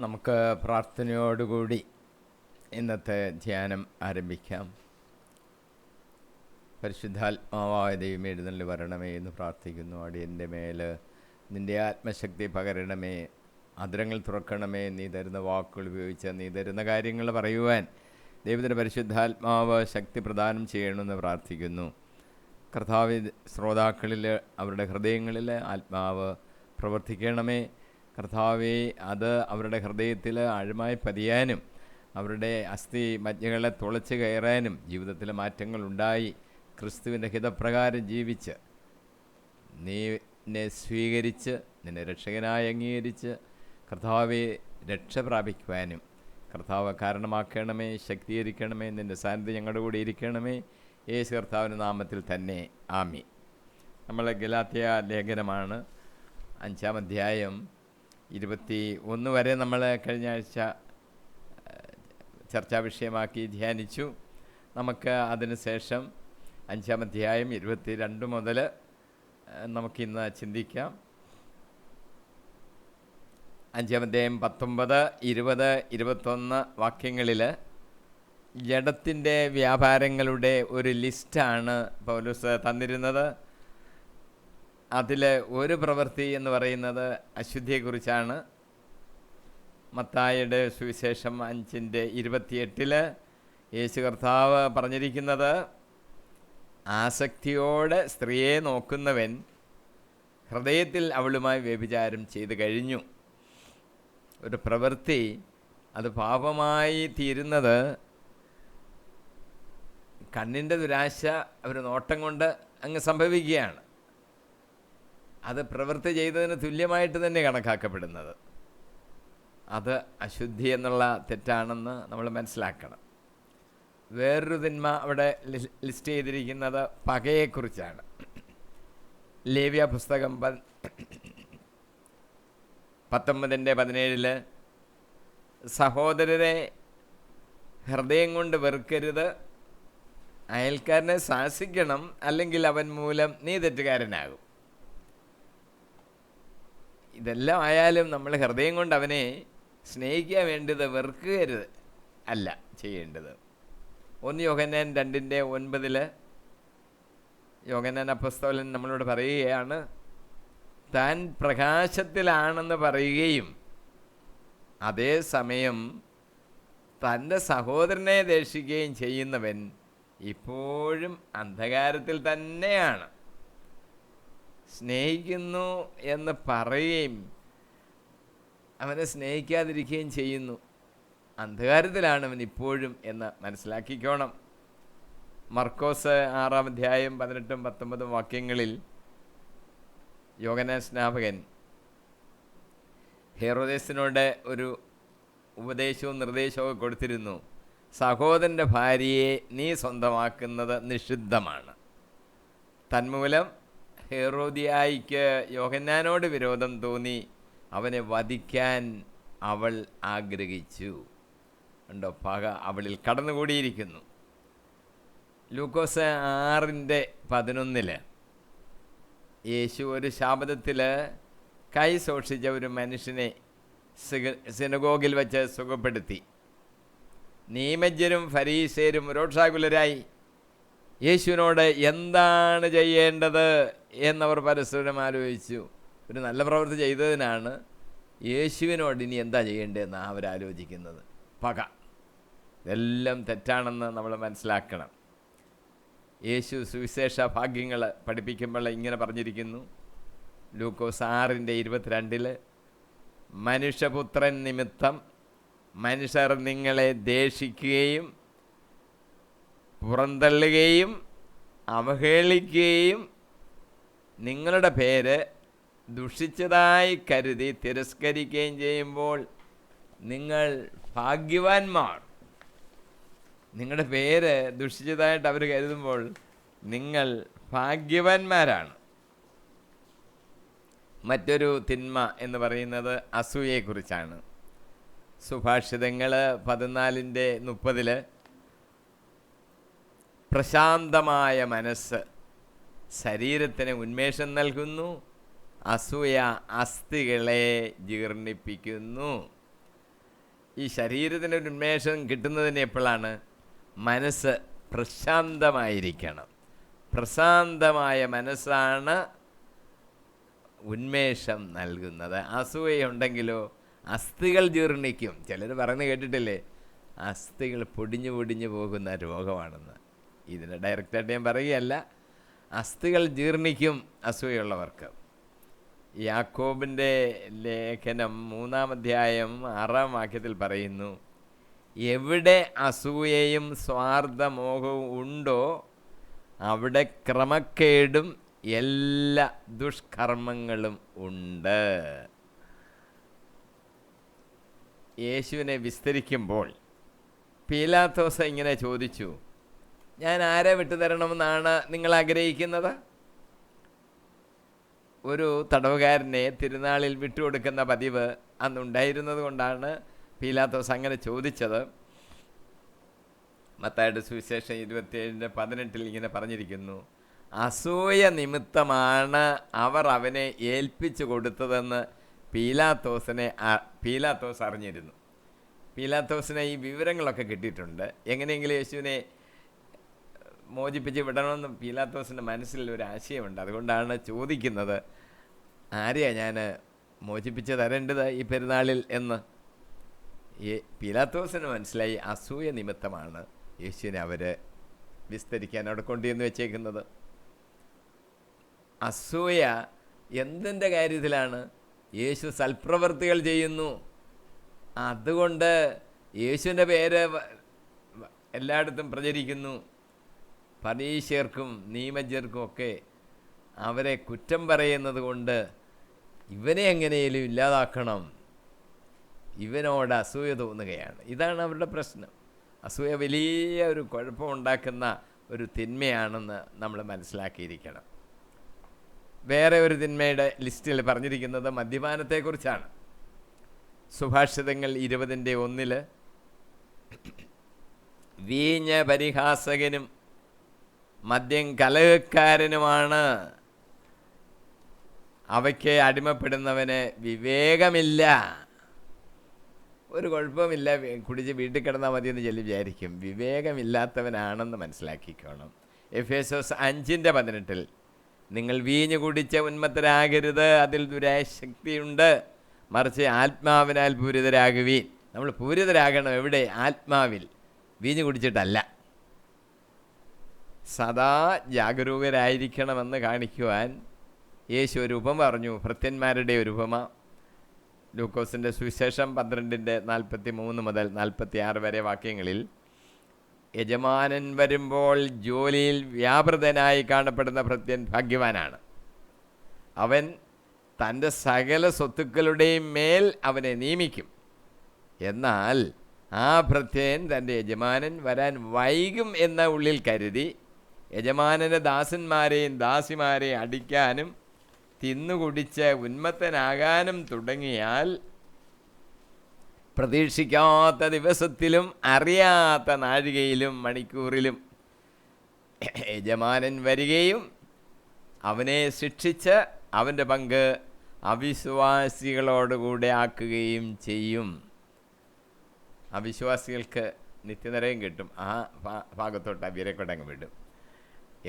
നമുക്ക് പ്രാർത്ഥനയോടുകൂടി ഇന്നത്തെ ധ്യാനം ആരംഭിക്കാം. പരിശുദ്ധാത്മാവായ ദൈവമേ, എഴുന്നള്ളി വരണമേ എന്ന് പ്രാർത്ഥിക്കുന്നു. അടിയൻ്റെ മേൽ നിൻ്റെ ആത്മശക്തി പകരണമേ, അധരങ്ങൾ തുറക്കണമേ. നീ തരുന്ന വാക്കുകൾ ഉപയോഗിച്ച് നീ തരുന്ന കാര്യങ്ങൾ പറയുവാൻ ദൈവത്തിൻ്റെ പരിശുദ്ധാത്മാവ് ശക്തി പ്രദാനം ചെയ്യണമെന്ന് പ്രാർത്ഥിക്കുന്നു. കർത്താവ്, ശ്രോതാക്കളിൽ അവരുടെ ഹൃദയങ്ങളിൽ ആത്മാവ് പ്രവർത്തിക്കണമേ. കർത്താവെ, അത് അവരുടെ ഹൃദയത്തിൽ ആഴമായി പതിയാനും അവരുടെ അസ്ഥി മജ്ഞകളെ തുളച്ച് കയറാനും ജീവിതത്തിൽ മാറ്റങ്ങളുണ്ടായി ക്രിസ്തുവിൻ്റെ ഹിതപ്രകാരം ജീവിച്ച് നിന്നെ സ്വീകരിച്ച് നിന്നെ രക്ഷകനായി അംഗീകരിച്ച് കർത്താവെ രക്ഷ പ്രാപിക്കുവാനും കർത്താവ് കാരണമാക്കണമേ, ശക്തീകരിക്കണമേ. നിൻ്റെ സാന്നിധ്യം ഞങ്ങളുടെ കൂടെ ഇരിക്കണമേ. യേശു കർത്താവിൻ്റെ നാമത്തിൽ തന്നെ ആമീൻ. നമ്മൾ ഗലാത്യ ലേഖനമാണ് 5-ാം അധ്യായം 21 വരെ നമ്മൾ കഴിഞ്ഞ ആഴ്ച ചർച്ചാ വിഷയമാക്കി ധ്യാനിച്ചു. നമുക്ക് അതിനുശേഷം 5-ാം അധ്യായം 22 മുതൽ നമുക്കിന്ന് ചിന്തിക്കാം. 5-ാം അധ്യായം 19, 20, 21 വാക്യങ്ങളിൽ ജഡത്തിൻ്റെ വ്യാപാരങ്ങളുടെ ഒരു ലിസ്റ്റാണ് പൗലോസ് തന്നിരുന്നത്. അതിൽ ഒരു പ്രവൃത്തി എന്ന് പറയുന്നത് അശുദ്ധിയെക്കുറിച്ചാണ്. മത്തായിയുടെ സുവിശേഷം 5:28 യേശു കർത്താവ് പറഞ്ഞിരിക്കുന്നത്, ആസക്തിയോടെ സ്ത്രീയെ നോക്കുന്നവൻ ഹൃദയത്തിൽ അവളുമായി വ്യഭിചാരം ചെയ്തു കഴിഞ്ഞു. ഒരു പ്രവൃത്തി അത് പാപമായി തീരുന്നത് കണ്ണിൻ്റെ ദുരാശ ഒരു നോട്ടം കൊണ്ട് അങ്ങ് സംഭവിക്കുകയാണ്. അത് പ്രവൃത്തി ചെയ്തതിന് തുല്യമായിട്ട് തന്നെ കണക്കാക്കപ്പെടുന്നത്. അത് അശുദ്ധി എന്നുള്ള തെറ്റാണെന്ന് നമ്മൾ മനസ്സിലാക്കണം. വേറൊരു തിന്മ അവിടെ ലിസ്റ്റ് ചെയ്തിരിക്കുന്നത് പകയെക്കുറിച്ചാണ്. ലേവ്യ പുസ്തകം 19:17 സഹോദരരെ ഹൃദയം കൊണ്ട് വെറുക്കരുത്, അയൽക്കാരനെ ശാസിക്കണം, അല്ലെങ്കിൽ അവൻ മൂലം നീ തെറ്റുകാരനാകും. ഇതെല്ലാം ആയാലും നമ്മൾ ഹൃദയം കൊണ്ട് അവനെ സ്നേഹിക്കാൻ വേണ്ടത്, വെറുക്കരുത് അല്ല ചെയ്യേണ്ടത്. 1 യോഹന്നാൻ 2:9 യോഹന്നാൻ അപ്പോസ്തലൻ നമ്മളോട് പറയുകയാണ്, താൻ പ്രകാശത്തിലാണെന്ന് പറയുകയും അതേസമയം തൻ്റെ സഹോദരനെ ദേഷിക്കുകയും ചെയ്യുന്നവൻ ഇപ്പോഴും അന്ധകാരത്തിൽ തന്നെയാണ്. സ്നേഹിക്കുന്നു എന്ന് പറയുകയും അവനെ സ്നേഹിക്കാതിരിക്കുകയും ചെയ്യുന്നു. അന്ധകാരത്തിലാണ് അവൻ ഇപ്പോഴും എന്ന് മനസ്സിലാക്കിക്കോണം. മർക്കോസ് 6-ാം അധ്യായം 18, 19 വാക്യങ്ങളിൽ യോഹന്നാൻ സ്നാപകൻ ഹെരോദേസിനോട് ഒരു ഉപദേശവും നിർദ്ദേശവും കൊടുത്തിരുന്നു. സഹോദരൻ്റെ ഭാര്യയെ നീ സ്വന്തമാക്കുന്നത് നിഷിദ്ധമാണ്. തന്മൂലം ഹെരോദിയായിക്ക് യോഹന്നാനോട് വിരോധം തോന്നി അവനെ വധിക്കാൻ അവൾ ആഗ്രഹിച്ചു. ഉണ്ടോ, പക അവളിൽ കടന്നുകൂടിയിരിക്കുന്നു. ലൂക്കോസ് 6:11 യേശു ഒരു ശാബതത്തിൽ കൈ സൂക്ഷിച്ച ഒരു മനുഷ്യനെ സിനഗോഗിൽ വെച്ച് സുഖപ്പെടുത്തി. നിയമജ്ഞരും ഫരീസേരും രോഷാകുലരായി യേശുവിനോട് എന്താണ് ചെയ്യേണ്ടത് എന്നവർ പരസ്പരം ആലോചിച്ചു. ഒരു നല്ല പ്രവൃത്തി ചെയ്തതിനാണ് യേശുവിനോട് ഇനി എന്താ ചെയ്യേണ്ടതെന്നാണ് അവരാലോചിക്കുന്നത്. പക, ഇതെല്ലാം തെറ്റാണെന്ന് നമ്മൾ മനസ്സിലാക്കണം. യേശു സുവിശേഷ ഭാഗ്യങ്ങൾ പഠിപ്പിക്കുമ്പോൾ ഇങ്ങനെ പറഞ്ഞിരിക്കുന്നു. ലൂക്കോസ് 6:22 മനുഷ്യപുത്രൻ നിമിത്തം മനുഷ്യർ നിങ്ങളെ ദേഷിക്കുകയും പുറന്തള്ളുകയും അവഹേളിക്കുകയും നിങ്ങളുടെ പേര് ദുഷിച്ചതായി കരുതി തിരസ്കരിക്കുകയും ചെയ്യുമ്പോൾ നിങ്ങൾ ഭാഗ്യവാന്മാർ. നിങ്ങളുടെ പേര് ദുഷിച്ചതായിട്ട് അവർ കരുതുമ്പോൾ നിങ്ങൾ ഭാഗ്യവാന്മാരാണ്. മറ്റൊരു തിന്മ എന്ന് പറയുന്നത് അസൂയയെക്കുറിച്ചാണ്. സുഭാഷിതങ്ങൾ 14:30 പ്രശാന്തമായ മനസ്സ് ശരീരത്തിന് ഉന്മേഷം നൽകുന്നു, അസൂയ അസ്ഥികളെ ജീർണിപ്പിക്കുന്നു. ഈ ശരീരത്തിനൊരു ഉന്മേഷം കിട്ടുന്നതിന് എപ്പോഴാണ്? മനസ്സ് പ്രശാന്തമായിരിക്കണം. പ്രശാന്തമായ മനസ്സാണ് ഉന്മേഷം നൽകുന്നത്. അസൂയയുണ്ടെങ്കിലോ അസ്ഥികൾ ജീർണിക്കും. ചിലർ പറഞ്ഞു കേട്ടിട്ടില്ലേ, അസ്ഥികൾ പൊടിഞ്ഞു പൊടിഞ്ഞു പോകുന്ന രോഗമാണെന്ന്. ഇതിന് ഡയറക്റ്റായിട്ട് ഞാൻ പറയുകയല്ല, അസ്ഥികൾ ജീർണിക്കും അസൂയുള്ളവർക്ക്. യാക്കോബിൻ്റെ ലേഖനം 3-ാം അധ്യായം 6-ാം വാക്യത്തിൽ പറയുന്നു, എവിടെ അസൂയയും സ്വാർത്ഥമോഹവും ഉണ്ടോ അവിടെ ക്രമക്കേടും എല്ലാ ദുഷ്കർമ്മങ്ങളും ഉണ്ട്. യേശുവിനെ വിസ്തരിക്കുമ്പോൾ പീലാത്തോസ് ഇങ്ങനെ ചോദിച്ചു, ഞാൻ ആരെ വിട്ടുതരണമെന്നാണ് നിങ്ങൾ ആഗ്രഹിക്കുന്നത്? ഒരു തടവുകാരനെ തിരുനാളിൽ വിട്ടുകൊടുക്കുന്ന പതിവ് അന്നുണ്ടായിരുന്നത് കൊണ്ടാണ് പീലാത്തോസ് അങ്ങനെ ചോദിച്ചത്. മത്തായിയുടെ സുവിശേഷം 27:18 ഇങ്ങനെ പറഞ്ഞിരിക്കുന്നു, അസൂയ നിമിത്തമാണ് അവർ അവനെ ഏൽപ്പിച്ചു കൊടുത്തതെന്ന് പീലാത്തോസ് അറിഞ്ഞിരുന്നു. പീലാത്തോസിനെ ഈ വിവരങ്ങളൊക്കെ കിട്ടിയിട്ടുണ്ട്. എങ്ങനെയെങ്കിലും യേശുവിനെ മോചിപ്പിച്ച് വിടണമെന്ന് പീലാത്തോസിൻ്റെ മനസ്സിൽ ഒരു ആശയമുണ്ട്. അതുകൊണ്ടാണ് ചോദിക്കുന്നത്, ആരെയാ ഞാൻ മോചിപ്പിച്ച് തരേണ്ടത് ഈ പെരുന്നാളിൽ എന്ന്. പീലാത്തോസിന് മനസ്സിലായി അസൂയ നിമിത്തമാണ് യേശുവിനെ അവർ വിസ്തരിക്കാൻ അവിടെ കൊണ്ടുവന്ന് വെച്ചേക്കുന്നത്. അസൂയ എന്തിൻ്റെ കാര്യത്തിലാണ്? യേശു സൽപ്രവൃത്തികൾ ചെയ്യുന്നു, അതുകൊണ്ട് യേശുവിൻ്റെ പേര് എല്ലായിടത്തും പ്രചരിക്കുന്നു. പരീശർക്കും നിയമജ്ഞർക്കും ഒക്കെ അവരെ കുറ്റം പറയുന്നത് കൊണ്ട് ഇവനെ എങ്ങനെയും ഇല്ലാതാക്കണം, ഇവനോട് അസൂയ തോന്നുകയാണ്. ഇതാണ് അവരുടെ പ്രശ്നം. അസൂയ വലിയ ഒരു കുഴപ്പമുണ്ടാക്കുന്ന ഒരു തിന്മയാണെന്ന് നമ്മൾ മനസ്സിലാക്കിയിരിക്കണം. വേറെ ഒരു തിന്മയുടെ ലിസ്റ്റിൽ പറഞ്ഞിരിക്കുന്നത് മദ്യപാനത്തെക്കുറിച്ചാണ്. സുഭാഷിതങ്ങൾ 20:1 വീഞ്ഞ് പരിഹാസകനും മദ്യം കലഹക്കാരനുമാണ്, അവയ്ക്ക് അടിമപ്പെടുന്നവന് വിവേകമില്ല. ഒരു കുഴപ്പമില്ല, കുടിച്ച് വീട്ടിൽ കിടന്നാൽ മതിയെന്ന് വിചാരിക്കും. വിവേകമില്ലാത്തവനാണെന്ന് മനസ്സിലാക്കിക്കോണം. എഫേസോസ് 5:18 നിങ്ങൾ വീഞ്ഞ് കുടിച്ച് ഉന്മത്തരാകരുത്, അതിൽ ദുരാശക്തിയുണ്ട്, മറിച്ച് ആത്മാവിനാൽ പൂരിതരാകുവീൻ. നമ്മൾ പൂരിതരാകണം എവിടെ? ആത്മാവിൽ, വീഞ്ഞ് കുടിച്ചിട്ടല്ല. സദാ ജാഗരൂകരായിരിക്കണമെന്ന് കാണിക്കുവാൻ യേശു ഒരു ഉപമ പറഞ്ഞു, ഭൃത്യന്മാരുടെ ഒരു ഉപമ. ലൂക്കോസിൻ്റെ സുവിശേഷം 12:43-46 വരെ വാക്യങ്ങളിൽ, യജമാനൻ വരുമ്പോൾ ജോലിയിൽ വ്യാപൃതനായി കാണപ്പെടുന്ന ഭൃത്യൻ ഭാഗ്യവാനാണ്. അവൻ തൻ്റെ സകല സ്വത്തുക്കളുടെയും മേൽ അവനെ നിയമിക്കും. എന്നാൽ ആ ഭൃത്യൻ തൻ്റെ യജമാനൻ വരാൻ വൈകും എന്ന ഉള്ളിൽ കരുതി യജമാനൻ്റെ ദാസന്മാരെയും ദാസിമാരെയും അടിക്കാനും തിന്നുകുടിച്ച് ഉന്മത്തനാകാനും തുടങ്ങിയാൽ പ്രതീക്ഷിക്കാത്ത ദിവസത്തിലും അറിയാത്ത നാഴികയിലും മണിക്കൂറിലും യജമാനൻ വരികയും അവനെ ശിക്ഷിച്ച് അവൻ്റെ പങ്ക് അവിശ്വാസികളോടുകൂടെ ആക്കുകയും ചെയ്യും. അവിശ്വാസികൾക്ക് നിത്യനരകം കിട്ടും. ആ ഭാഗത്തോട്ട് അവരെ കൊണ്ടങ്ങ് വിടും.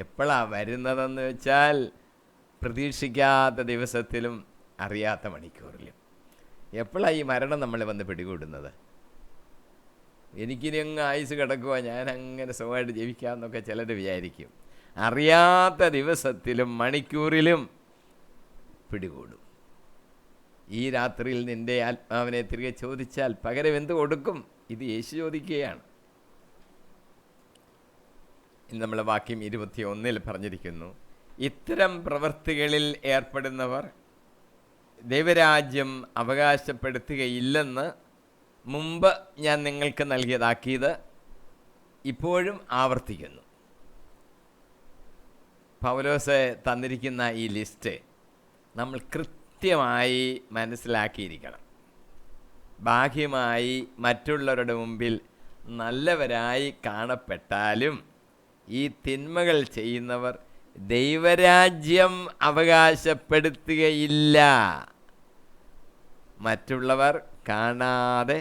എപ്പോഴാണ് വരുന്നതെന്ന് വെച്ചാൽ പ്രതീക്ഷിക്കാത്ത ദിവസത്തിലും അറിയാത്ത മണിക്കൂറിലും. എപ്പോഴാണ് ഈ മരണം നമ്മളെ വന്ന് പിടികൂടുന്നത്? എനിക്കിനി അങ്ങ് ആയുസ് കിടക്കുക, ഞാൻ അങ്ങനെ സുഖമായിട്ട് ജീവിക്കാമെന്നൊക്കെ ചിലർ വിചാരിക്കും. അറിയാത്ത ദിവസത്തിലും മണിക്കൂറിലും പിടികൂടും. ഈ രാത്രിയിൽ നിൻ്റെ ആത്മാവിനെ തിരികെ ചോദിച്ചാൽ പകരം എന്ത് കൊടുക്കും? ഇത് യേശു ചോദിക്കുകയാണ്. ഇന്ന് നമ്മൾ വാക്യം 21 പറഞ്ഞിരിക്കുന്നു, ഇത്തരം പ്രവൃത്തികളിൽ ഏർപ്പെടുന്നവർ ദൈവരാജ്യം അവകാശപ്പെടുത്തുകയില്ലെന്ന് മുമ്പ് ഞാൻ നിങ്ങൾക്ക് നൽകിയതാക്കിയത് ഇപ്പോഴും ആവർത്തിക്കുന്നു. പൗലോസ് തന്നിരിക്കുന്ന ഈ ലിസ്റ്റ് നമ്മൾ കൃത്യമായി മനസ്സിലാക്കിയിരിക്കണം. ബാഹ്യമായി മറ്റുള്ളവരുടെ മുമ്പിൽ നല്ലവരായി കാണപ്പെട്ടാലും ഈ തിന്മകൾ ചെയ്യുന്നവർ ദൈവരാജ്യം അവകാശപ്പെടുത്തുകയില്ല. മറ്റുള്ളവർ കാണാതെ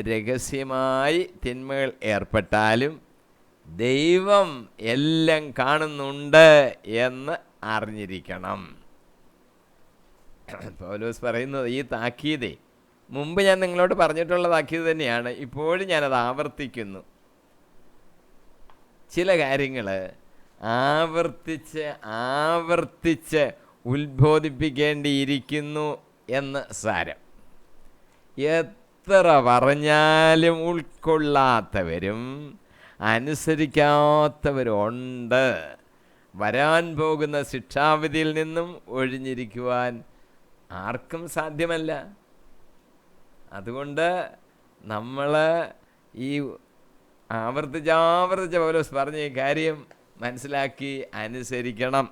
രഹസ്യമായി തിന്മകൾ ഏർപ്പെട്ടാലും ദൈവം എല്ലാം കാണുന്നുണ്ട് എന്ന് അറിഞ്ഞിരിക്കണം. പൗലോസ് പറയുന്നത് ഈ താക്കീതേ മുമ്പ് ഞാൻ നിങ്ങളോട് പറഞ്ഞിട്ടുള്ള താക്കീത് തന്നെയാണ്, ഇപ്പോഴും ഞാനത് ആവർത്തിക്കുന്നു. ചില കാര്യങ്ങൾ ആവർത്തിച്ച് ഉത്ബോധിപ്പിക്കേണ്ടിയിരിക്കുന്നു എന്ന് സാരം. എത്ര പറഞ്ഞാലും ഉൾക്കൊള്ളാത്തവരും അനുസരിക്കാത്തവരുണ്ട്. വരാൻ പോകുന്ന ശിക്ഷാവിധിയിൽ നിന്നും ഒഴിഞ്ഞിരിക്കുവാൻ ആർക്കും സാധ്യമല്ല. അതുകൊണ്ട് നമ്മൾ ഈ ആവർത്തിച്ച് പൗലോസ് പറഞ്ഞ ഈ കാര്യം മനസ്സിലാക്കി അനുസരിക്കണം.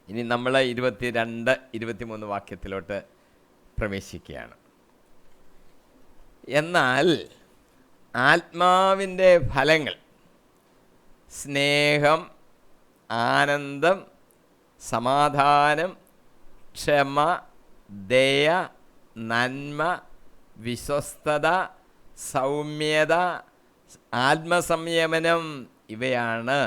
ഇനി നമ്മൾ 22-23 വാക്യത്തിലോട്ട് പ്രവേശിക്കുകയാണ്. എന്നാൽ ആത്മാവിൻ്റെ ഫലങ്ങൾ സ്നേഹം, ആനന്ദം, സമാധാനം, ക്ഷമ, ദയ, നന്മ, വിശ്വസ്തത, സൗമ്യത, ആത്മസംയമനം ഇവയാണ്.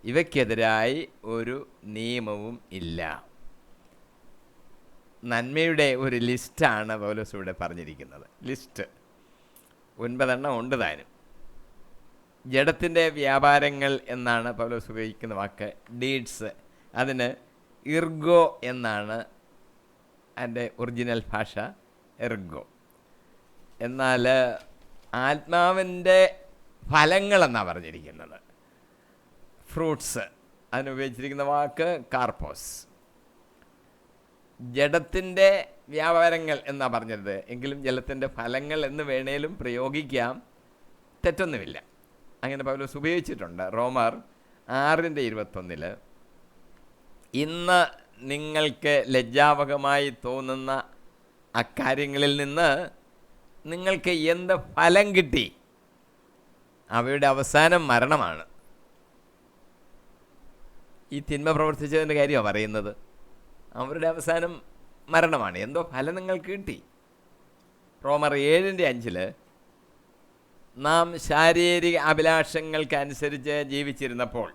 ഇവയ്ക്കെതിരായി ഒരു നിയമവും ഇല്ല. നന്മയുടെ ഒരു ലിസ്റ്റാണ് പൗലോസ് ഇവിടെ പറഞ്ഞിരിക്കുന്നത്. ലിസ്റ്റ് 9 ഉണ്ട് താനും. ജഡത്തിൻ്റെ വ്യാപാരങ്ങൾ എന്നാണ് പൗലോസ് ഉപയോഗിക്കുന്ന വാക്ക്, ഡീഡ്സ്. അതിന് ഇർഗോ എന്നാണ് അതിൻ്റെ ഒറിജിനൽ ഭാഷ, എർഗോ. എന്നാൽ ആത്മാവിൻ്റെ ഫലങ്ങളെന്നാണ് പറഞ്ഞിരിക്കുന്നത്, ഫ്രൂട്ട്സ്. അതിനുപയോഗിച്ചിരിക്കുന്ന വാക്ക് കാർപ്പോസ്. ജഡത്തിൻ്റെ വ്യാപാരങ്ങൾ എന്നാണ് പറഞ്ഞത്, എങ്കിലും ജലത്തിൻ്റെ ഫലങ്ങൾ എന്ന് വേണേലും പ്രയോഗിക്കാം, തെറ്റൊന്നുമില്ല. അങ്ങനെ പൗലോസ് ഉപയോഗിച്ചിട്ടുണ്ട്. റോമർ 6:21 ഇന്ന് നിങ്ങൾക്ക് ലജ്ജാവഹമായി തോന്നുന്ന അക്കാര്യങ്ങളിൽ നിന്ന് നിങ്ങൾക്ക് എന്ത് ഫലം കിട്ടി? അവയുടെ അവസാനം മരണമാണ്. ഈ തിന്മ പ്രവർത്തിച്ചതിൻ്റെ കാര്യമാണ് പറയുന്നത്. അവരുടെ അവസാനം മരണമാണ്. എന്തോ ഫലം നിങ്ങൾക്ക് കിട്ടി? റോമർ 7:5 നാം ശാരീരിക അഭിലാഷങ്ങൾക്കനുസരിച്ച് ജീവിച്ചിരുന്നപ്പോൾ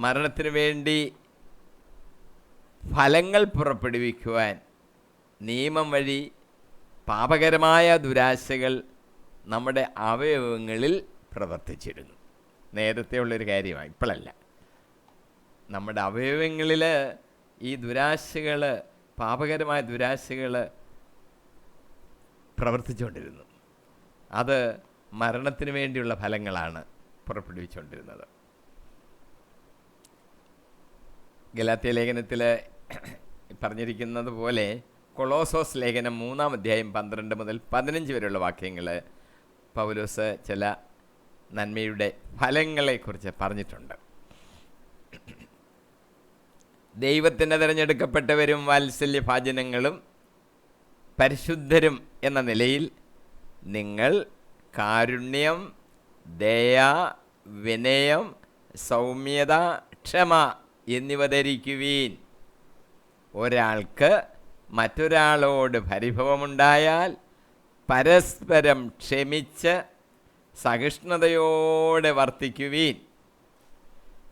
മരണത്തിനു വേണ്ടി ഫലങ്ങൾ പുറപ്പെടുവിക്കുവാൻ നിയമം വഴി പാപകരമായ ദുരാശകൾ നമ്മുടെ അവയവങ്ങളിൽ പ്രവർത്തിച്ചിരുന്നു. നേരത്തെ ഉള്ളൊരു കാര്യമാണ്, ഇപ്പോഴല്ല. നമ്മുടെ അവയവങ്ങളിൽ ഈ ദുരാശകൾ, പാപകരമായ ദുരാശകൾ പ്രവർത്തിച്ചുകൊണ്ടിരുന്നു. അത് മരണത്തിന് വേണ്ടിയുള്ള ഫലങ്ങളാണ് പുറപ്പെടുവിച്ചുകൊണ്ടിരുന്നത്. ഗലാത്യ ലേഖനത്തിൽ പറഞ്ഞിരിക്കുന്നത് പോലെ കൊളോസോസ് ലേഖനം 3:12-15 വരെയുള്ള വാക്യങ്ങൾ പൗലോസ് ചില നന്മയുടെ ഫലങ്ങളെക്കുറിച്ച് പറഞ്ഞിട്ടുണ്ട്. ദൈവത്തിൻ്റെ തിരഞ്ഞെടുക്കപ്പെട്ടവരും വാത്സല്യഭാജനങ്ങളും പരിശുദ്ധരും എന്ന നിലയിൽ നിങ്ങൾ കാരുണ്യം, ദയ, വിനയം, സൗമ്യത, ക്ഷമ എന്നിവ ധരിക്കുവീൻ. ഒരാൾക്ക് മറ്റൊരാളോട് പരിഭവമുണ്ടായാൽ പരസ്പരം ക്ഷമിച്ച് സഹിഷ്ണുതയോടെ വർത്തിക്കുവീൻ.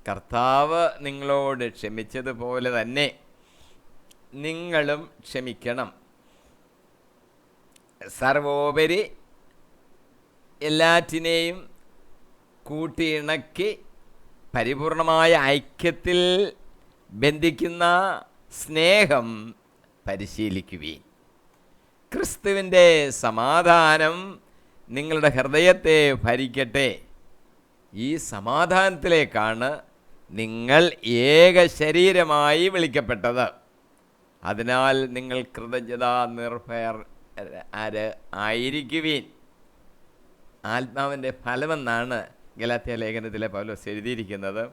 കർത്താവ് നിങ്ങളോട് ക്ഷമിച്ചതുപോലെ തന്നെ നിങ്ങളും ക്ഷമിക്കണം. സർവോപരി എല്ലാറ്റിനെയും കൂട്ടിയിണക്കി പരിപൂർണമായ ഐക്യത്തിൽ ബന്ധിക്കുന്ന സ്നേഹം പരിശീലിക്കുവീൻ. ക്രിസ്തുവിൻ്റെ സമാധാനം നിങ്ങളുടെ ഹൃദയത്തെ ഭരിക്കട്ടെ. ഈ സമാധാനത്തിലേക്കാണ് നിങ്ങൾ ഏക ശരീരമായി വിളിക്കപ്പെട്ടത്. അതിനാൽ നിങ്ങൾ കൃതജ്ഞതാ നിർഭയർ ആയിരിക്കുവീൻ. ആത്മാവിൻ്റെ ഫലമെന്നാണ് ഗലാത്യ ലേഖനത്തിലെ പൗലോസ് എഴുതിയിരിക്കുന്നത്.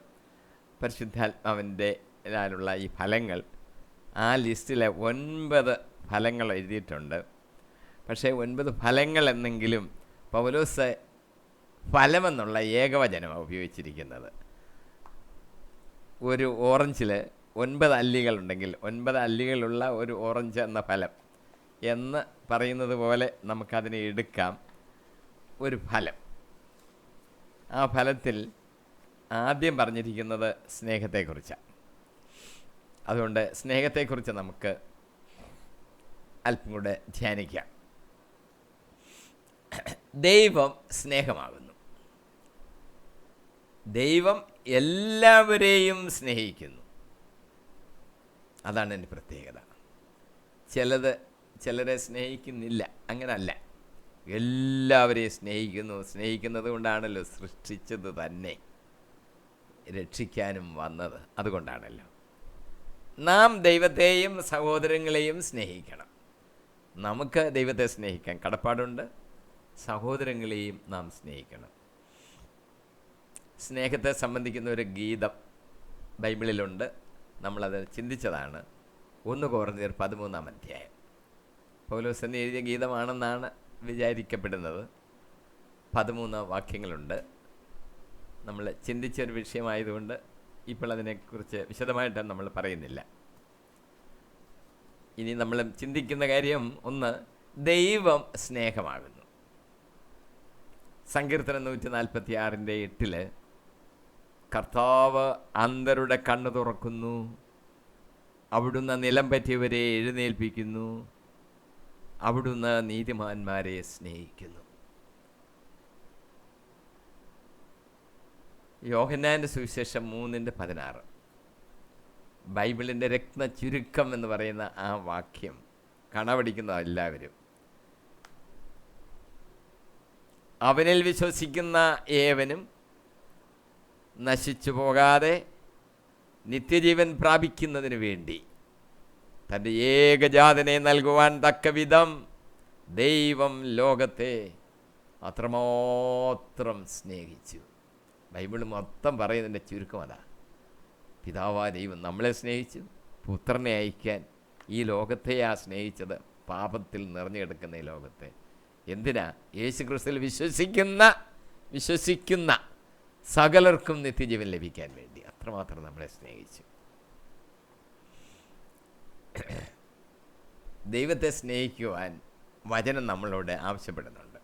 പരിശുദ്ധാത്മാവിൻ്റെ ാലുള്ള ഈ ഫലങ്ങൾ, ആ ലിസ്റ്റിലെ 9 ഫലങ്ങൾ എഴുതിയിട്ടുണ്ട്. പക്ഷേ 9 ഫലങ്ങൾ എന്നെങ്കിലും പൗലോസ് ഫലമെന്നുള്ള ഏകവചനമാണ് ഉപയോഗിച്ചിരിക്കുന്നത്. ഒരു ഓറഞ്ചിൽ 9 അല്ലികളുണ്ടെങ്കിൽ 9 അല്ലികളുള്ള ഒരു ഓറഞ്ച് എന്ന ഫലം. എന്ന് പറയുന്നത് പോലെ നമുക്കതിനെ എടുക്കാം. ഒരു ഫലം. ആ ഫലത്തിൽ ആദ്യം പറഞ്ഞിരിക്കുന്നത് സ്നേഹത്തെക്കുറിച്ചാണ്. അതുകൊണ്ട് സ്നേഹത്തെക്കുറിച്ച് നമുക്ക് അല്പം കൂടെ ധ്യാനിക്കാം. ദൈവം സ്നേഹമാകുന്നു. ദൈവം എല്ലാവരെയും സ്നേഹിക്കുന്നു. അതാണ് എൻ്റെ പ്രത്യേകത. ചിലരെ സ്നേഹിക്കുന്നില്ല, അങ്ങനല്ല. എല്ലാവരെയും സ്നേഹിക്കുന്നു. സ്നേഹിക്കുന്നത് കൊണ്ടാണല്ലോ സൃഷ്ടിച്ചത് തന്നെ, രക്ഷിക്കാനും വന്നത് അതുകൊണ്ടാണല്ലോ. നാം ദൈവത്തെയും സഹോദരങ്ങളെയും സ്നേഹിക്കണം. നമുക്ക് ദൈവത്തെ സ്നേഹിക്കാൻ കടപ്പാടുണ്ട്, സഹോദരങ്ങളെയും നാം സ്നേഹിക്കണം. സ്നേഹത്തെ സംബന്ധിക്കുന്ന ഒരു ഗീതം ബൈബിളിലുണ്ട്. നമ്മളത് ചിന്തിച്ചതാണ്. 1 കൊരിന്ത്യർ 13-ാം അധ്യായം. പൗലോസ് എന്ന് എഴുതിയ ഗീതമാണെന്നാണ് വിചാരിക്കപ്പെടുന്നത്. 13 വാക്യങ്ങളുണ്ട്. നമ്മൾ ചിന്തിച്ചൊരു വിഷയമായതുകൊണ്ട് ഇപ്പോൾ അതിനെക്കുറിച്ച് വിശദമായിട്ട് നമ്മൾ പറയുന്നില്ല. ഇനി നമ്മൾ ചിന്തിക്കുന്ന കാര്യം ഒന്ന്, ദൈവം സ്നേഹമാകുന്നു. സങ്കീർത്തനം 146:8 കർത്താവ് അന്ധരുടെ കണ്ണ് തുറക്കുന്നു, അവിടുന്ന് നിലം പറ്റിയവരെ എഴുന്നേൽപ്പിക്കുന്നു, അവിടുന്ന് നീതിമാന്മാരെ സ്നേഹിക്കുന്നു. യോഹന്നാൻ്റെ സുവിശേഷം 3:16 ബൈബിളിൻ്റെ രത്ന ചുരുക്കം എന്ന് പറയുന്ന ആ വാക്യം കണവടിക്കുന്ന എല്ലാവരും. അവനിൽ വിശ്വസിക്കുന്ന ഏവനും നശിച്ചു പോകാതെ നിത്യജീവൻ പ്രാപിക്കുന്നതിന് വേണ്ടി തൻ്റെ ഏകജാതനെ നൽകുവാൻ തക്കവിധം ദൈവം ലോകത്തെ അത്രമാത്രം സ്നേഹിച്ചു. ബൈബിൾ മൊത്തം പറയുന്നതിൻ്റെ ചുരുക്കം അതാ. പിതാവായ ദൈവം നമ്മളെ സ്നേഹിച്ചു, പുത്രനെ അയക്കാൻ ഈ ലോകത്തെയാ സ്നേഹിച്ചത്, പാപത്തിൽ നിറഞ്ഞു കിടക്കുന്ന ഈ ലോകത്തെ. എന്തിനാ? യേശുക്രിസ്തുവിൽ വിശ്വസിക്കുന്ന സകലർക്കും നിത്യജീവൻ ലഭിക്കാൻ വേണ്ടി. അത്രമാത്രം നമ്മളെ സ്നേഹിച്ചു. ദൈവത്തെ സ്നേഹിക്കുവാൻ വചനം നമ്മളോട് ആവശ്യപ്പെടുന്നുണ്ട്.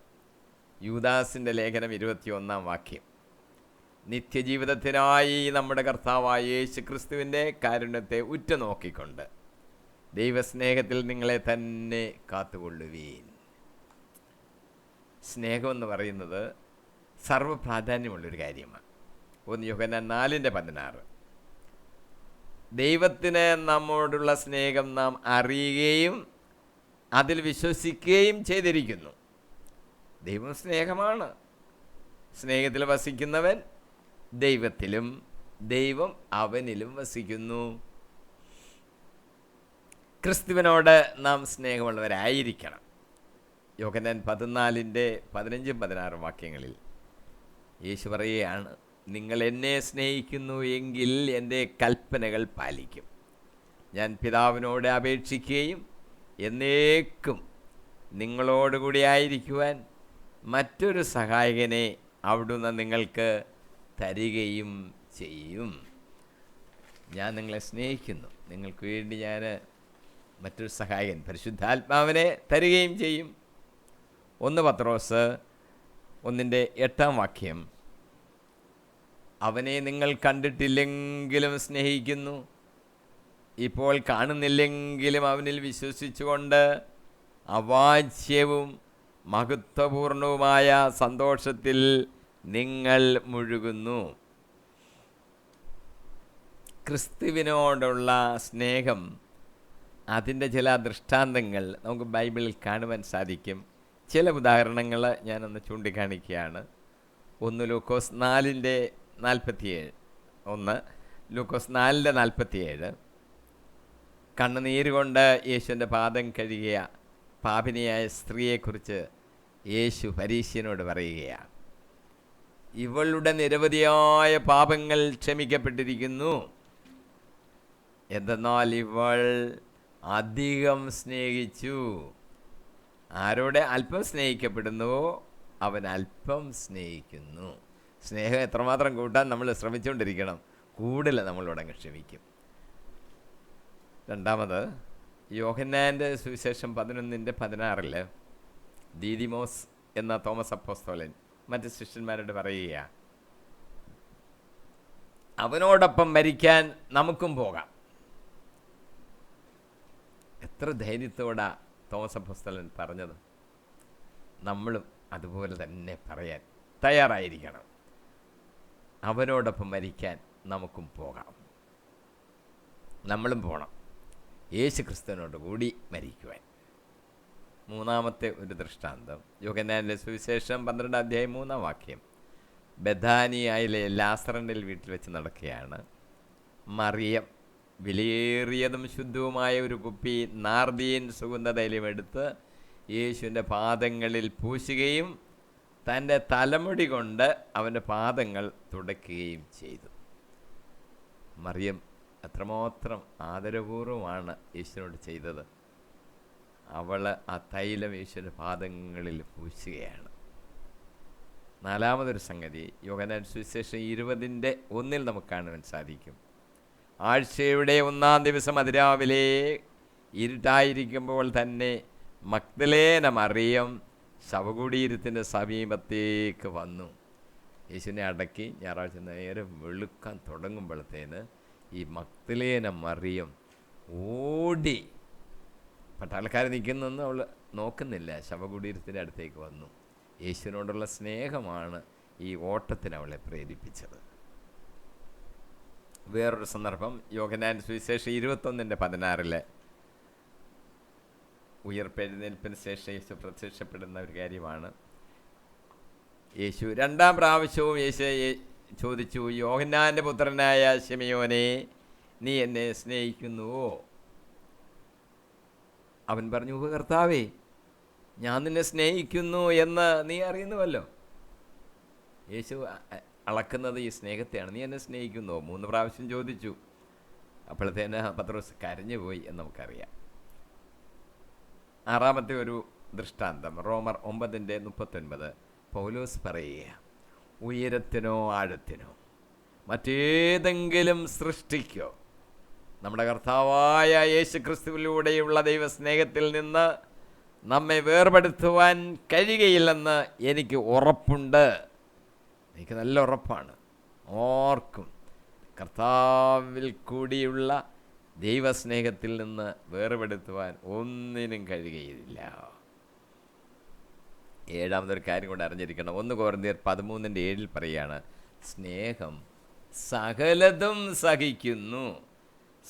യൂദാസിൻ്റെ ലേഖനം 21-ാം വാക്യം, നിത്യജീവിതത്തിനായി നമ്മുടെ കർത്താവായ യേശു ക്രിസ്തുവിൻ്റെ കാരുണ്യത്തെ ഉറ്റുനോക്കിക്കൊണ്ട് ദൈവസ്നേഹത്തിൽ നിങ്ങളെ തന്നെ കാത്തുകൊള്ളുവീൻ. സ്നേഹമെന്ന് പറയുന്നത് സർവ്വപ്രാധാന്യമുള്ളൊരു കാര്യമാണ്. 1 യോഹന്നാൻ 4:16 ദൈവത്തിന് നമ്മോടുള്ള സ്നേഹം നാം അറിയുകയും അതിൽ വിശ്വസിക്കുകയും ചെയ്തിരിക്കുന്നു. ദൈവം സ്നേഹമാണ്. സ്നേഹത്തിൽ വസിക്കുന്നവൻ ദൈവത്തിലും ദൈവം അവനിലും വസിക്കുന്നു. ക്രിസ്തുവിനോട് നാം സ്നേഹമുള്ളവരായിരിക്കണം. യോഹന്നാൻ 14:15-16 വാക്യങ്ങളിൽ യേശു പറയുകയാണ്, നിങ്ങൾ എന്നെ സ്നേഹിക്കുന്നു എങ്കിൽ എൻ്റെ കൽപ്പനകൾ പാലിക്കും. ഞാൻ പിതാവിനോട് അപേക്ഷിക്കുകയും എന്നേക്കും നിങ്ങളോടുകൂടി ആയിരിക്കുവാൻ മറ്റൊരു സഹായകനെ അവിടുന്ന് നിങ്ങൾക്ക് തരികയും ചെയ്യും. ഞാൻ നിങ്ങളെ സ്നേഹിക്കുന്നു, നിങ്ങൾക്ക് വേണ്ടി ഞാൻ മറ്റൊരു സഹായകൻ പരിശുദ്ധാത്മാവിനെ തരികയും ചെയ്യും. 1 പത്രോസ് 1:8 വാക്യം, അവനെ നിങ്ങൾ കണ്ടിട്ടില്ലെങ്കിലും സ്നേഹിക്കുന്നു, ഇപ്പോൾ കാണുന്നില്ലെങ്കിലും അവനിൽ വിശ്വസിച്ചുകൊണ്ട് അവാച്യവും മഹത്വപൂർണവുമായ സന്തോഷത്തിൽ നിങ്ങൾ മുഴുകുന്നു. ക്രിസ്തുവിനോടുള്ള സ്നേഹം, അതിൻ്റെ ചില ദൃഷ്ടാന്തങ്ങൾ നമുക്ക് ബൈബിളിൽ കാണുവാൻ സാധിക്കും. ചില ഉദാഹരണങ്ങൾ ഞാനൊന്ന് ചൂണ്ടിക്കാണിക്കുകയാണ്. 1 ലൂക്കോസ് 4:47 ലൂക്കോസ് 4:47 കണ്ണുനീര് കൊണ്ട് യേശുവിൻ്റെ പാദം കഴുകിയ പാപിനിയായ സ്ത്രീയെക്കുറിച്ച് യേശു പരീശനോട് പറയുകയാണ്, ഇവളുടെ നിരവധിയായ പാപങ്ങൾ ക്ഷമിക്കപ്പെട്ടിരിക്കുന്നു, എന്തെന്നാൽ ഇവൾ അധികം സ്നേഹിച്ചു. ആരോടെ അല്പം സ്നേഹിക്കപ്പെടുന്നുവോ അവൻ അല്പം സ്നേഹിക്കുന്നു. സ്നേഹം എത്രമാത്രം കൂട്ടാൻ നമ്മൾ ശ്രമിച്ചുകൊണ്ടിരിക്കണം, കൂടുതൽ നമ്മളോടങ്ങ് ക്ഷമിക്കും. രണ്ടാമത് യോഹന്നാൻ്റെ സുവിശേഷം 11:16 ദീദിമോസ് എന്ന തോമസ് അപ്പോസ്തലൻ മറ്റ് ശിഷ്യന്മാരോട് പറയുക, അവനോടൊപ്പം മരിക്കാൻ നമുക്കും പോകാം. എത്ര ധൈര്യത്തോടാ തോമസ് അപ്പോസ്തലൻ പറഞ്ഞത്. നമ്മളും അതുപോലെ തന്നെ പറയാൻ തയ്യാറായിരിക്കണം. അവനോടൊപ്പം മരിക്കാൻ നമുക്കും പോകാം. നമ്മളും പോകണം യേശു ക്രിസ്തുവിനോട് കൂടി മരിക്കുവാൻ. മൂന്നാമത്തെ ഒരു ദൃഷ്ടാന്തം യോഹന്നാന്റെ സുവിശേഷം 12:3 ബഥാനിയയിലെ ലാസറിൻ്റെ വീട്ടിൽ വെച്ച് നടക്കുകയാണ്. മറിയം വിലയേറിയതും ശുദ്ധവുമായ ഒരു കുപ്പി നാർദീൻ സുഗന്ധതൈലം എടുത്ത് യേശുവിൻ്റെ പാദങ്ങളിൽ പൂശുകയും തൻ്റെ തലമുടി കൊണ്ട് അവൻ്റെ പാദങ്ങൾ തുടയ്ക്കുകയും ചെയ്തു. മറിയം അത്രമാത്രം ആദരപൂർവമാണ് യേശുവിനോട് ചെയ്തത്. അവൾ ആ തൈലം യേശുവിൻ്റെ പാദങ്ങളിൽ പൂശുകയാണ്. നാലാമതൊരു സംഗതി യോഹന്നാൻ സുവിശേഷം 20:1 നമുക്ക് കാണുവാൻ സാധിക്കും. ആഴ്ചയുടെ 1-ാം ദിവസം അതിരാവിലെ ഇരുട്ടായിരിക്കുമ്പോൾ തന്നെ മഗ്ദലേന മറിയം ശവകുടീരത്തിൻ്റെ സമീപത്തേക്ക് വന്നു. യേശുവിനെ അടക്കി ഞായറാഴ്ച നേരം വെളുക്കാൻ തുടങ്ങുമ്പോഴത്തേന് ഈ മഗ്ദലേന മറിയം ഓടി, പട്ടാളക്കാർ നിൽക്കുന്നൊന്നും അവൾ നോക്കുന്നില്ല, ശവകുടീരത്തിൻ്റെ അടുത്തേക്ക് വന്നു. യേശുവിനോടുള്ള സ്നേഹമാണ് ഈ ഓട്ടത്തിന് അവളെ പ്രേരിപ്പിച്ചത്. വേറൊരു സന്ദർഭം യോഹന്നാൻ സുവിശേഷം 21:16 ഉയർപ്പെഴുന്നേൽപ്പിന് ശേഷം യേശു പ്രത്യക്ഷപ്പെടുന്ന ഒരു കാര്യമാണ്. യേശു 2-ാം പ്രാവശ്യവും യേശു ചോദിച്ചു, യോഹന്നാൻ്റെ പുത്രനായ ശിമയോനെ, നീ എന്നെ സ്നേഹിക്കുന്നുവോ? അവൻ പറഞ്ഞു, കർത്താവേ, ഞാൻ നിന്നെ സ്നേഹിക്കുന്നു എന്ന് നീ അറിയുന്നുവല്ലോ. യേശു അളക്കുന്നത് ഈ സ്നേഹത്തെയാണ്. നീ എന്നെ സ്നേഹിക്കുന്നുവോ? 3 പ്രാവശ്യം ചോദിച്ചു. അപ്പോഴത്തേന് പത്രോസ് കരഞ്ഞു പോയി എന്ന് നമുക്കറിയാം. 6-ാമത്തെ ഒരു ദൃഷ്ടാന്തം റോമർ 9:39 പൗലോസ് പറയുക, ഉയരത്തിനോ ആഴത്തിനോ മറ്റേതെങ്കിലും സൃഷ്ടിക്കോ നമ്മുടെ കർത്താവായ യേശു ക്രിസ്തുവിലൂടെയുള്ള ദൈവസ്നേഹത്തിൽ നിന്ന് നമ്മെ വേർപെടുത്തുവാൻ കഴിയുകയില്ലെന്ന് എനിക്ക് ഉറപ്പുണ്ട്. എനിക്ക് നല്ല ഉറപ്പാണ്. ഓർക്കും കർത്താവിൽ കൂടിയുള്ള ദൈവസ്നേഹത്തിൽ നിന്ന് വേർപെടുത്തുവാൻ ഒന്നിനും കഴിയുകയില്ല. 7-ാമതൊരു കാര്യം കൊണ്ട് അറിഞ്ഞിരിക്കണം. 1 കൊരിന്ത്യർ 13:7 പറയുകയാണ്, സ്നേഹം സകലതും സഹിക്കുന്നു.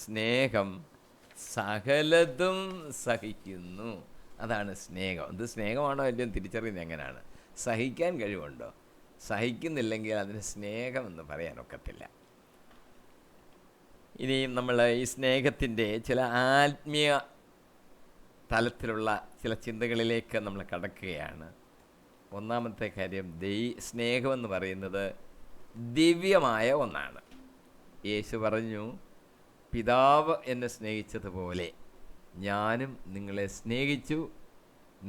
സ്നേഹം സകലതും സഹിക്കുന്നു. അതാണ് സ്നേഹം. ഇത് സ്നേഹമാണോ അല്ലയോ തിരിച്ചറിയുന്നത് എങ്ങനെയാണ്? സഹിക്കാൻ കഴിവുണ്ടോ? സഹിക്കുന്നില്ലെങ്കിൽ അതിന് സ്നേഹമെന്ന് പറയാനൊക്കത്തില്ല. ഇനി നമ്മൾ ഈ സ്നേഹത്തിൻ്റെ ചില ആത്മീയ തലത്തിലുള്ള ചില ചിന്തകളിലേക്ക് നമ്മൾ കടക്കുകയാണ്. 1-ാമത്തെ കാര്യം, സ്നേഹമെന്ന് പറയുന്നത് ദിവ്യമായ ഒന്നാണ്. യേശു പറഞ്ഞു, പിതാവ് എന്നെ സ്നേഹിച്ചതുപോലെ ഞാനും നിങ്ങളെ സ്നേഹിച്ചു,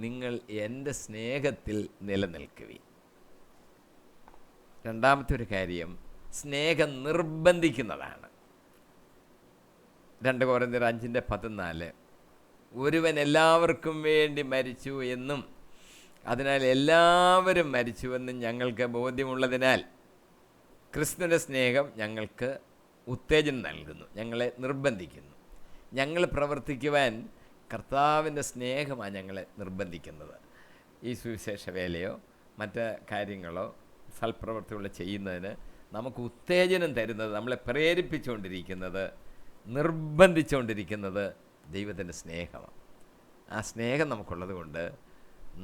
നിങ്ങൾ എൻ്റെ സ്നേഹത്തിൽ നിലനിൽക്കുവിൻ. 2-ാമത്തെ ഒരു കാര്യം, സ്നേഹം നിർബന്ധിക്കുന്നതാണ്. 2 കൊരിന്ത്യർ 5:14 ഒരുവൻ എല്ലാവർക്കും വേണ്ടി മരിച്ചു എന്നും അതിനാൽ എല്ലാവരും മരിച്ചുവെന്നും ഞങ്ങൾക്ക് ബോധ്യമുള്ളതിനാൽ ക്രിസ്തുവിൻ്റെ സ്നേഹം ഞങ്ങൾക്ക് ഉത്തേജനം നൽകുന്നു, ഞങ്ങളെ നിർബന്ധിക്കുന്നു. ഞങ്ങൾ പ്രവർത്തിക്കുവാൻ കർത്താവിൻ്റെ സ്നേഹമാണ് ഞങ്ങളെ നിർബന്ധിക്കുന്നത്. ഈ സുവിശേഷ വേലയോ മറ്റ് കാര്യങ്ങളോ സൽപ്രവർത്തികളോ ചെയ്യുന്നതിന് നമുക്ക് ഉത്തേജനം തരുന്നത്, നമ്മളെ പ്രേരിപ്പിച്ചുകൊണ്ടിരിക്കുന്നത്, നിർബന്ധിച്ചുകൊണ്ടിരിക്കുന്നത് ദൈവത്തിൻ്റെ സ്നേഹമാണ്. ആ സ്നേഹം നമുക്കുള്ളത് കൊണ്ട്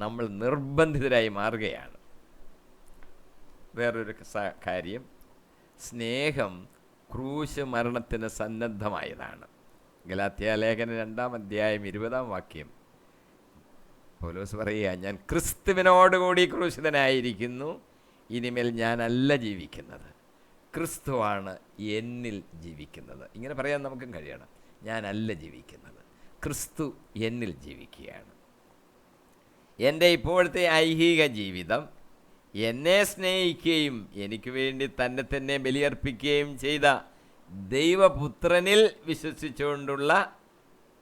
നമ്മൾ നിർബന്ധിതരായി മാറുകയാണ്. വേറൊരു കാര്യം, സ്നേഹം ക്രൂശ് മരണത്തിന് സന്നദ്ധമായതാണ്. ഗലാത്യ ലേഖനം 2-ാം അധ്യായം 20-ാം വാക്യം പൗലോസ് പറയുക, ഞാൻ ക്രിസ്തുവിനോടുകൂടി ക്രൂശിതനായിരിക്കുന്നു, ഇനിമേൽ ഞാനല്ല ജീവിക്കുന്നത്, ക്രിസ്തുവാണ് എന്നിൽ ജീവിക്കുന്നത്. ഇങ്ങനെ പറയാൻ നമുക്കും കഴിയണം. ഞാനല്ല ജീവിക്കുന്നത്, ക്രിസ്തു എന്നിൽ ജീവിക്കുകയാണ്. എൻ്റെ ഇപ്പോഴത്തെ ഐഹിക ജീവിതം എന്നെ സ്നേഹിക്കുകയും എനിക്ക് വേണ്ടി തന്നെ ബലിയർപ്പിക്കുകയും ചെയ്ത ദൈവപുത്രനിൽ വിശ്വസിച്ചുകൊണ്ടുള്ള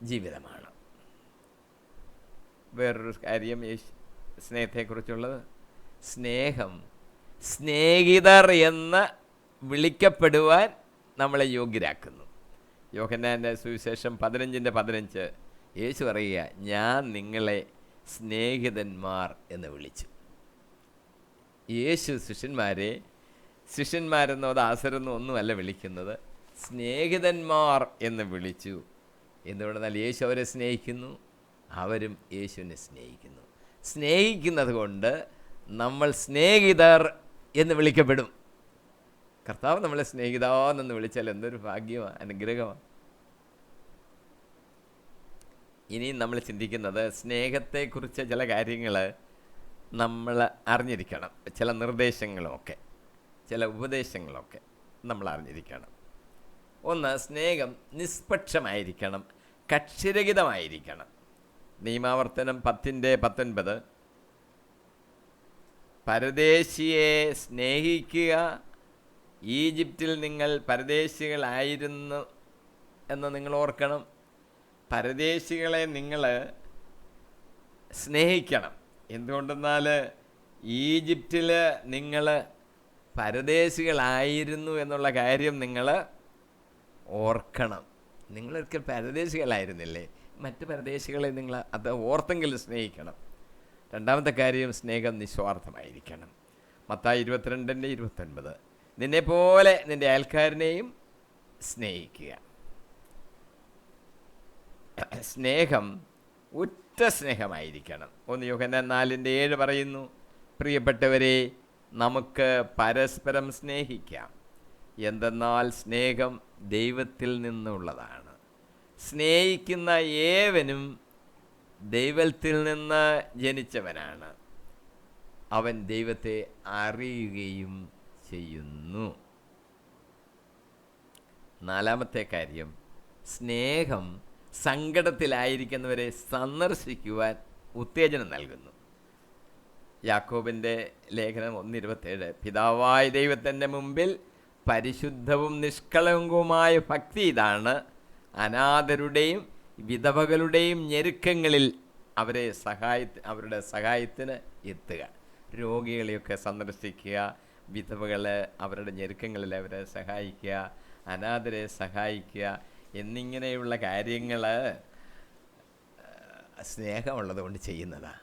ജീവിതമാണ്. വേറൊരു കാര്യം സ്നേഹത്തെക്കുറിച്ചുള്ളത്, സ്നേഹം സ്നേഹിതർ എന്ന് വിളിക്കപ്പെടുവാൻ നമ്മളെ യോഗ്യരാക്കുന്നു. യോഹന്നാൻ്റെ സുവിശേഷം 15:15 യേശു പറയുക, ഞാൻ നിങ്ങളെ സ്നേഹിതന്മാർ എന്ന് വിളിച്ചു. യേശു ശിഷ്യന്മാരെന്നോ ദാസരെന്നോ ഒന്നുമല്ല വിളിക്കുന്നത്, സ്നേഹിതന്മാർ എന്ന് വിളിച്ചു. എന്തുകൊണ്ടെന്നാൽ യേശു അവരെ സ്നേഹിക്കുന്നു, അവരും യേശുവിനെ സ്നേഹിക്കുന്നു. സ്നേഹിക്കുന്നത് കൊണ്ട് നമ്മൾ സ്നേഹിതർ എന്ന് വിളിക്കപ്പെടും. കർത്താവ് നമ്മളെ സ്നേഹിതാവെന്ന് വിളിച്ചാൽ എന്തൊരു ഭാഗ്യമാണ്, അനുഗ്രഹമാണ്. ഇനിയും നമ്മൾ ചിന്തിക്കുന്നത്, സ്നേഹത്തെക്കുറിച്ച് ചില കാര്യങ്ങൾ നമ്മൾ അറിഞ്ഞിരിക്കണം. ചില നിർദ്ദേശങ്ങളുമൊക്കെ, ചില ഉപദേശങ്ങളൊക്കെ നമ്മൾ അറിഞ്ഞിരിക്കണം. ഒന്ന്, സ്നേഹം നിഷ്പക്ഷമായിരിക്കണം, കക്ഷിരഹിതമായിരിക്കണം. നിയമാവർത്തനം 10:19 പരദേശിയെ സ്നേഹിക്കുക, ഈജിപ്തിൽ നിങ്ങൾ പരദേശികളായിരുന്നു എന്ന് നിങ്ങൾ ഓർക്കണം. പരദേശികളെ നിങ്ങൾ സ്നേഹിക്കണം. എന്തുകൊണ്ടെന്നാൽ ഈജിപ്തിൽ നിങ്ങൾ പരദേശികളായിരുന്നു എന്നുള്ള കാര്യം നിങ്ങൾ ഓർക്കണം. നിങ്ങളൊരിക്കൽ പരദേശികളായിരുന്നില്ലേ? മറ്റ് പരദേശികളെ നിങ്ങൾ അത് ഓർത്തെങ്കിലും സ്നേഹിക്കണം. രണ്ടാമത്തെ കാര്യം, സ്നേഹം നിസ്വാർത്ഥമായിരിക്കണം. മത്തായി 22:29 നിന്നെപ്പോലെ നിൻ്റെ അയൽക്കാരനെയും സ്നേഹിക്കുക. സ്നേഹം ഉറ്റ സ്നേഹമായിരിക്കണം. 1 യോഹന്നാൻ 4:7 പറയുന്നു, പ്രിയപ്പെട്ടവരെ, നമുക്ക് പരസ്പരം സ്നേഹിക്കാം, എന്തെന്നാൽ സ്നേഹം ദൈവത്തിൽ നിന്നുള്ളതാണ്. സ്നേഹിക്കുന്ന ഏവനും ദൈവത്തിൽ നിന്ന് ജനിച്ചവനാണ്, അവൻ ദൈവത്തെ അറിയുകയും ചെയ്യുന്നു. നാലാമത്തെ കാര്യം, സ്നേഹം സങ്കടത്തിലായിരിക്കുന്നവരെ സന്ദർശിക്കുവാൻ ഉത്തേജനം നൽകുന്നു. യാക്കോബിൻ്റെ ലേഖനം 1:27 പിതാവായ ദൈവത്തിൻ്റെ മുമ്പിൽ പരിശുദ്ധവും നിഷ്കളങ്കവുമായ ഭക്തി ഇതാണ്, അനാഥരുടെയും വിധവകളുടെയും ഞെരുക്കങ്ങളിൽ അവരുടെ സഹായത്തിന് എത്തുക. രോഗികളെയൊക്കെ സന്ദർശിക്കുക, വിധവകളെ അവരുടെ ഞെരുക്കങ്ങളിൽ അവരെ സഹായിക്കുക, അനാഥരെ സഹായിക്കുക എന്നിങ്ങനെയുള്ള കാര്യങ്ങൾ സ്നേഹമുള്ളത് കൊണ്ട് ചെയ്യുന്നതാണ്.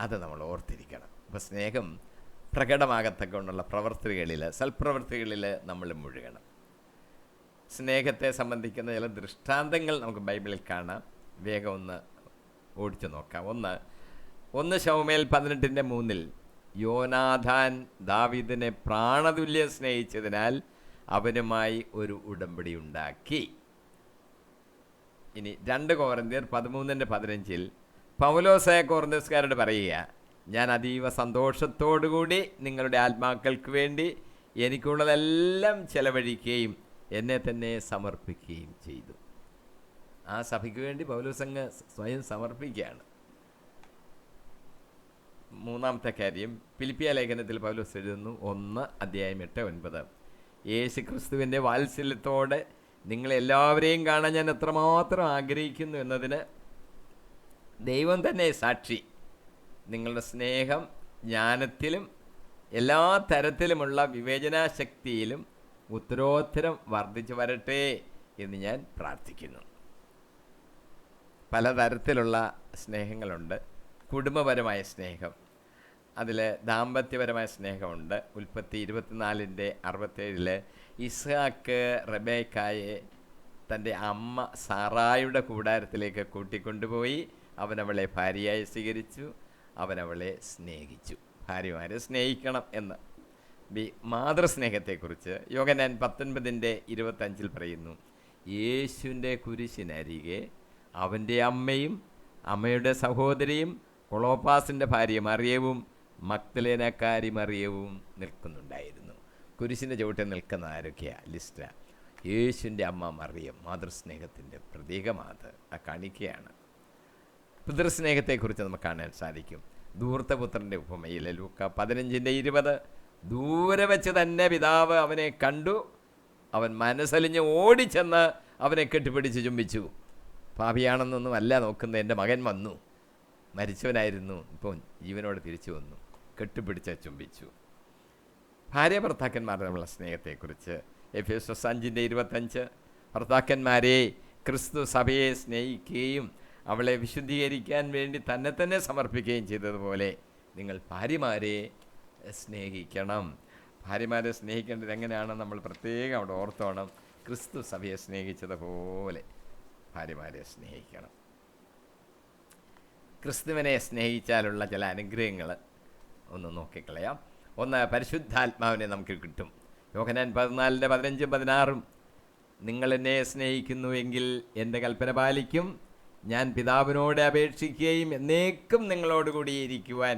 അത് നമ്മൾ ഓർത്തിരിക്കണം. അപ്പോൾ സ്നേഹം പ്രകടമാകത്തക്കൊണ്ടുള്ള പ്രവർത്തികളിൽ, സൽപ്രവർത്തികളിൽ നമ്മൾ മുഴുകണം. സ്നേഹത്തെ സംബന്ധിക്കുന്ന ചില ദൃഷ്ടാന്തങ്ങൾ നമുക്ക് ബൈബിളിൽ കാണാം. വേഗം ഒന്ന് ഓടിച്ചു നോക്കാം. 1 ശമൂവേൽ 18:3 യോനാഥാൻ ദാവീദിനെ പ്രാണതുല്യം സ്നേഹിച്ചതിനാൽ അവനുമായി ഒരു ഉടമ്പടി ഉണ്ടാക്കി. ഇനി 2 കൊരിന്ത്യർ 13:15 പൗലോസ് കൊരിന്ത്യസ്കാരോട് പറയുക, ഞാൻ അതീവ സന്തോഷത്തോടുകൂടി നിങ്ങളുടെ ആത്മാക്കൾക്ക് വേണ്ടി എനിക്കുള്ളതെല്ലാം ചെലവഴിക്കുകയും എന്നെ തന്നെ സമർപ്പിക്കുകയും ചെയ്തു. ആ സഭയ്ക്ക് വേണ്ടി പൗലോസ് അങ്ങ് സ്വയം സമർപ്പിക്കുകയാണ്. മൂന്നാമത്തെ കാര്യം, ഫിലിപ്പിയ ലേഖനത്തിൽ പൗലോസ് എഴുതുന്നു 1:8-9 യേശു ക്രിസ്തുവിൻ്റെ വാത്സല്യത്തോടെ നിങ്ങളെല്ലാവരെയും കാണാൻ ഞാൻ എത്രമാത്രം ആഗ്രഹിക്കുന്നു എന്നതിന് ദൈവം തന്നെ സാക്ഷി. നിങ്ങളുടെ സ്നേഹം ജ്ഞാനത്തിലും എല്ലാ തരത്തിലുമുള്ള വിവേചനാശക്തിയിലും ഉത്തരോത്തരം വർദ്ധിച്ചു വരട്ടെ എന്ന് ഞാൻ പ്രാർത്ഥിക്കുന്നു. പലതരത്തിലുള്ള സ്നേഹങ്ങളുണ്ട്. കുടുംബപരമായ സ്നേഹം, അതിൽ ദാമ്പത്യപരമായ സ്നേഹമുണ്ട്. ഉൽപ്പത്തി 24:67 ഇസ്ഹാക്ക് റബേക്കായെ തൻ്റെ അമ്മ സാറായുടെ കൂടാരത്തിലേക്ക് കൂട്ടിക്കൊണ്ടുപോയി. അവനവളെ ഭാര്യയായി സ്വീകരിച്ചു, അവനവളെ സ്നേഹിച്ചു. ഭാര്യമാരെ സ്നേഹിക്കണം എന്ന്. മാതൃസ്നേഹത്തെക്കുറിച്ച് യോഹന്നാൻ 19:25 പറയുന്നു, യേശുവിൻ്റെ കുരിശിനരികെ അവൻ്റെ അമ്മയും അമ്മയുടെ സഹോദരിയും കൊളോപ്പാസിൻ്റെ ഭാര്യ മറിയവും മഗ്ദലേനക്കാരി മറിയവും നിൽക്കുന്നുണ്ടായിരുന്നു. കുരിശിൻ്റെ ചുവട്ടിൽ നിൽക്കുന്ന ആരൊക്കെയാണ്? ലിസ്റ്റ. യേശുവിൻ്റെ അമ്മ മറിയം മാതൃസ്നേഹത്തിൻ്റെ പ്രതീകമാണ്, കാണിക്കുകയാണ്. പിതൃസ്നേഹത്തെക്കുറിച്ച് നമുക്ക് കാണാൻ സാധിക്കും. ധൂർത്തപുത്രൻ്റെ ഉപമയിൽ ലൂക്ക 15:20 ദൂരെ വെച്ച് തന്നെ പിതാവ് അവനെ കണ്ടു, അവൻ മനസ്സലിഞ്ഞ് ഓടിച്ചെന്ന് അവനെ കെട്ടിപ്പിടിച്ച് ചുംബിച്ചു. പാപിയാണെന്നൊന്നും അല്ല നോക്കുന്നത്, എൻ്റെ മകൻ വന്നു, മരിച്ചവനായിരുന്നു, ഇപ്പോൾ ജീവനോട് തിരിച്ചു വന്നു, കെട്ടിപ്പിടിച്ച് ചുംബിച്ചു. ഭാര്യ ഭർത്താക്കന്മാരുടെ തമ്മിലുള്ള സ്നേഹത്തെക്കുറിച്ച് എഫേസ്യർ 5:25, ഭർത്താക്കന്മാരെ ക്രിസ്തു സഭയെ സ്നേഹിക്കുകയും അവളെ വിശുദ്ധീകരിക്കാൻ വേണ്ടി തന്നെ തന്നെ സമർപ്പിക്കുകയും ചെയ്തതുപോലെ നിങ്ങൾ ഭാര്യമാരെ സ്നേഹിക്കണം. ഭാര്യമാരെ സ്നേഹിക്കേണ്ടത് എങ്ങനെയാണ് നമ്മൾ പ്രത്യേകം അവിടെ ഓർത്തോണം. ക്രിസ്തു സഭയെ സ്നേഹിച്ചതുപോലെ ഭാര്യമാരെ സ്നേഹിക്കണം. ക്രിസ്തുവിനെ സ്നേഹിച്ചാലുള്ള ചില അനുഗ്രഹങ്ങൾ ഒന്ന് നോക്കിക്കളയാം. ഒന്ന്, പരിശുദ്ധാത്മാവിനെ നമുക്ക് കിട്ടും. യോഹന്നാൻ 14:15-16 നിങ്ങൾ എന്നെ സ്നേഹിക്കുന്നുവെങ്കിൽ എൻ്റെ കൽപ്പന പാലിക്കും. ഞാൻ പിതാവിനോട് അപേക്ഷിക്കുകയും എന്നേക്കും നിങ്ങളോടുകൂടി ഇരിക്കുവാൻ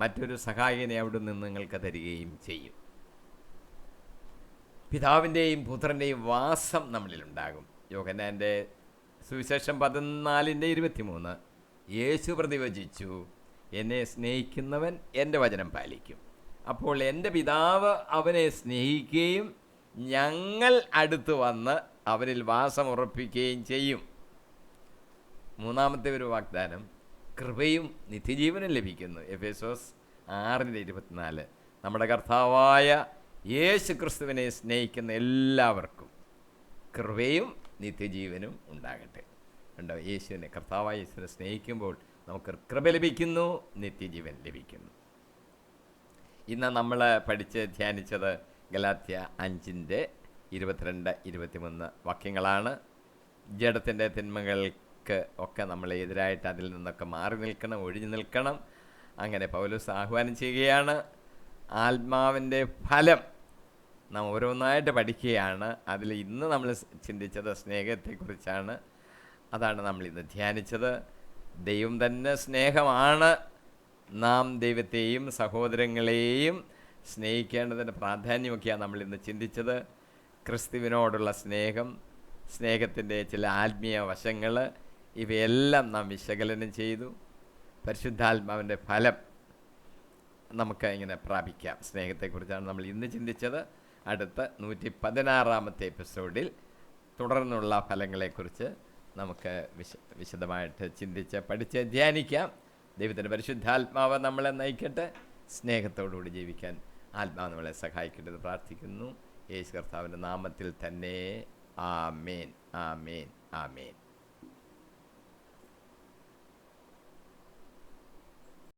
മറ്റൊരു സഹായകനെ അവിടെ നിന്ന് നിങ്ങൾക്ക് തരികയും ചെയ്യും. പിതാവിൻ്റെയും പുത്രൻ്റെയും വാസം നമ്മളിലുണ്ടാകും. യോഹന്നാൻ്റെ സുവിശേഷം 14:23 യേശു പ്രതിവചിച്ചു, എന്നെ സ്നേഹിക്കുന്നവൻ എൻ്റെ വചനം പാലിക്കും. അപ്പോൾ എൻ്റെ പിതാവ് അവനെ സ്നേഹിക്കുകയും ഞങ്ങൾ അടുത്ത് വന്ന് അവനിൽ വാസം ഉറപ്പിക്കുകയും ചെയ്യും. മൂന്നാമത്തെ ഒരു വാഗ്ദാനം, കൃപയും നിത്യജീവനും ലഭിക്കുന്നു. എഫേസോസ് 6:24 നമ്മുടെ കർത്താവായ യേശു ക്രിസ്തുവിനെ സ്നേഹിക്കുന്ന എല്ലാവർക്കും കൃപയും നിത്യജീവനും ഉണ്ടാകട്ടെ. ഉണ്ടോ? യേശുവിനെ, കർത്താവായ യേശുവിനെ സ്നേഹിക്കുമ്പോൾ നമുക്ക് കൃപ ലഭിക്കുന്നു, നിത്യജീവൻ ലഭിക്കുന്നു. ഇന്ന് നമ്മൾ പഠിച്ച് ധ്യാനിച്ചത് ഗലാത്യ 5:22-23 വാക്യങ്ങളാണ്. ജഡത്തിൻ്റെ തിന്മകൾക്ക് ഒക്കെ നമ്മൾ എതിരായിട്ട് അതിൽ നിന്നൊക്കെ മാറി നിൽക്കണം, ഒഴിഞ്ഞു നിൽക്കണം. അങ്ങനെ പൗലോസ് ആഹ്വാനം ചെയ്യുകയാണ്. ആത്മാവിൻ്റെ ഫലം നാം ഓരോന്നായിട്ട് പഠിക്കുകയാണ്. അതിൽ ഇന്ന് നമ്മൾ ചിന്തിച്ചത് സ്നേഹത്തെക്കുറിച്ചാണ്. അതാണ് നമ്മൾ ഇന്ന് ധ്യാനിച്ചത്. ദൈവം തന്നെ സ്നേഹമാണ്. നാം ദൈവത്തെയും സഹോദരങ്ങളെയും സ്നേഹിക്കേണ്ടതിൻ്റെ പ്രാധാന്യമൊക്കെയാണ് നമ്മൾ ഇന്ന് ചിന്തിച്ചത്. ക്രിസ്തുവിനോടുള്ള സ്നേഹം, സ്നേഹത്തിൻ്റെ ചില ആത്മീയ വശങ്ങൾ, ഇവയെല്ലാം നാം വിശകലനം ചെയ്തു. പരിശുദ്ധാത്മാവിൻ്റെ ഫലം നമുക്ക് ഇങ്ങനെ പ്രാപിക്കാം. സ്നേഹത്തെക്കുറിച്ചാണ് നമ്മൾ ഇന്ന് ചിന്തിച്ചത്. അടുത്ത 116-ാമത്തെ എപ്പിസോഡിൽ തുടർന്നുള്ള ഫലങ്ങളെക്കുറിച്ച് നമുക്ക് വിശദമായിട്ട് ചിന്തിച്ച് പഠിച്ച് ധ്യാനിക്കാം. ദൈവത്തിൻ്റെ പരിശുദ്ധാത്മാവ് നമ്മളെ നയിക്കട്ടെ. സ്നേഹത്തോടുകൂടി ജീവിക്കാൻ ആത്മാവ് നമ്മളെ സഹായിക്കട്ടെ പ്രാർത്ഥിക്കുന്നു. യേശു കർത്താവിൻ്റെ നാമത്തിൽ തന്നെ. ആമേൻ, ആമേൻ, ആമേൻ.